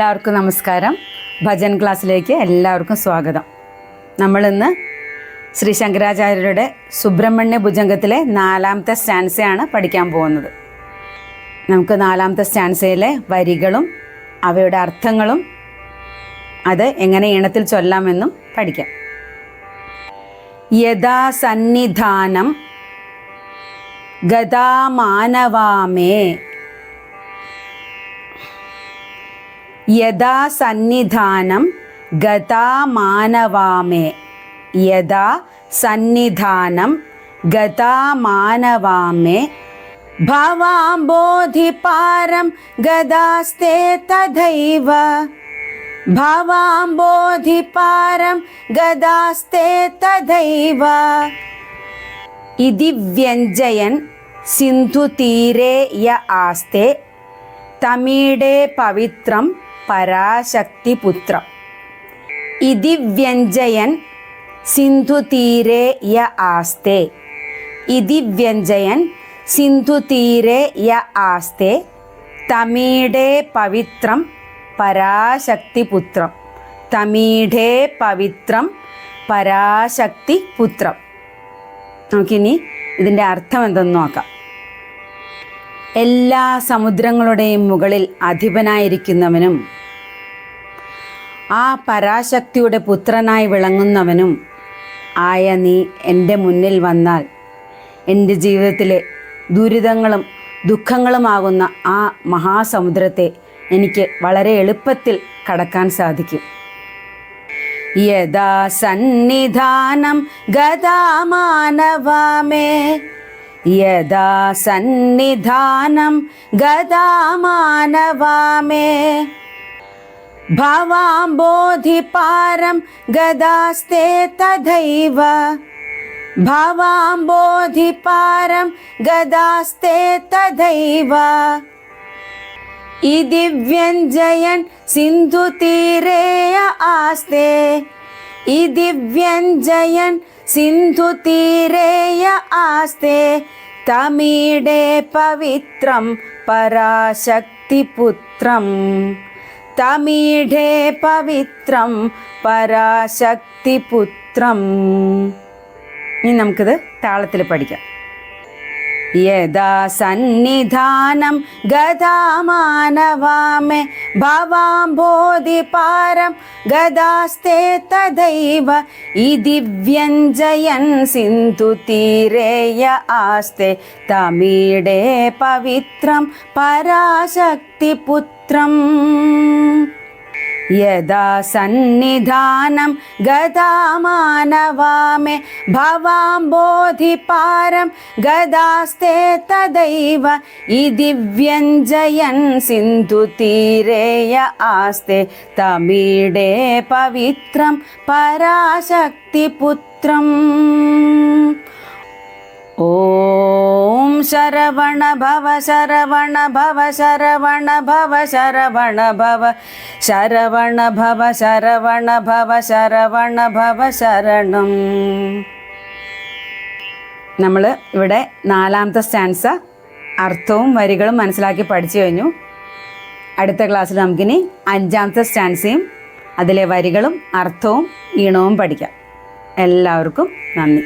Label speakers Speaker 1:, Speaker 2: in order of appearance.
Speaker 1: എല്ലാവർക്കും നമസ്കാരം. ഭജൻ ക്ലാസ്സിലേക്ക് എല്ലാവർക്കും സ്വാഗതം. നമ്മളിന്ന് ശ്രീ ശങ്കരാചാര്യരുടെ സുബ്രഹ്മണ്യ ഭുജംഗത്തിലെ 4ാമത്തെ സ്റ്റാൻസയാണ് പഠിക്കാൻ പോകുന്നത്. നമുക്ക് 4ാമത്തെ സ്റ്റാൻസയിലെ വരികളും അവയുടെ അർത്ഥങ്ങളും അത് എങ്ങനെ ഈണത്തിൽ ചൊല്ലാമെന്നും പഠിക്കാം. യഥാ സന്നിധാനം ഗതാ മാനവാമേ, യഥാ സന്നിധാനം ഗതാ മാനവാമേ, യഥാ സന്നിധാനം ഗതാ മാനവാമേ, ഭവാംബോധിപാരം ഗദാസ്തേ തഥൈവ, ഭവാംബോധിപാരം ഗദാസ്തേ തഥൈവ, ഇതി വ്യഞ്ജയൻ സിന്ധുതീരേ യ ആസ്തേ തമീഡേ പവിത്രം പരാശക്തിപുത്രം. ഇതി വ്യഞ്ജയൻ സിന്ധുതീരേ യ ആസ്തേ, ഇതി വ്യഞ്ജയൻ സിന്ധുതീരേ യ ആസ്തേ തമീഡേ പവിത്രം പരാശക്തിപുത്രം, തമീഡേ പവിത്രം പരാശക്തിപുത്രം. നമുക്കിനി ഇതിൻ്റെ അർത്ഥം എന്തെന്ന് നോക്കാം. എല്ലാ സമുദ്രങ്ങളുടെയും മുകളിൽ അധിപനായിരിക്കുന്നവനും ആ പരാശക്തിയുടെ പുത്രനായി വിളങ്ങുന്നവനും ആയ നീ എൻ്റെ മുന്നിൽ വന്നാൽ എൻ്റെ ജീവിതത്തിലെ ദുരിതങ്ങളും ദുഃഖങ്ങളുമാകുന്ന ആ മഹാസമുദ്രത്തെ എനിക്ക് വളരെ എളുപ്പത്തിൽ കടക്കാൻ സാധിക്കും. യഥാ സന്നിധാനം ഗതാ മാനവാമേ, യഥാ സന്നിധാനം ഗതാ മാനവാമേ, ഭവാംബോധിപാരം ഗദാസ്തേ തഥൈവ, ഭവാംബോധിപാരം ഗദാസ്തേ തഥൈവ, ഇതി വ്യഞ്ജയൻ സിന്ധുതീരേ യ ആസ്തേ, ഇതി വ്യഞ്ജയൻ സിന്ധുതീരേ യ ആസ്തേ തമീഡേ പവിത്രം പരാശക്തിപുത്രം, തമീഡേ പവിത്രം പരാശക്തിപുത്രം. ഇനി നമുക്കിത് താളത്തിൽ പഠിക്കാം. യഥാ സന്നിധാനം ഗതാ മാനവാമേ, ഭവാംബോധിപാരം ഗദാസ്തേ തഥൈവ, ഇതി വ്യഞ്ജയൻ സിന്ധുതീരേ യ ആസ്തേ തമീഡേ പവിത്രം പരാശക്തിപുത്രം. യഥാ സന്നിധാനം ഗതാ മാനവാമേ, ഭവാംബോധിപാരം ഗദാസ്തേ തഥൈവ, ഇതി വ്യഞ്ജയൻ സിന്ധുതീരേ യ ആസ്തേ തമീഡേ പവിത്രം പരാശക്തിപുത്രം. ഓം ശരവണ ഭവ ശരവണ ഭവ ശരവണ ഭവ ശരവണ ഭവ ശരവണ ഭവ ശരവണ ഭവ ശരവണ ഭവ ശരണം. നമ്മൾ ഇവിടെ 4ാമത്തെ സ്റ്റാൻസ അർത്ഥവും വരികളും മനസ്സിലാക്കി പഠിച്ചു കഴിഞ്ഞു. അടുത്ത ക്ലാസ്സിൽ നമുക്കിനി 5ാമത്തെ സ്റ്റാൻസയും അതിലെ വരികളും അർത്ഥവും ഈണവും പഠിക്കാം. എല്ലാവർക്കും നന്ദി.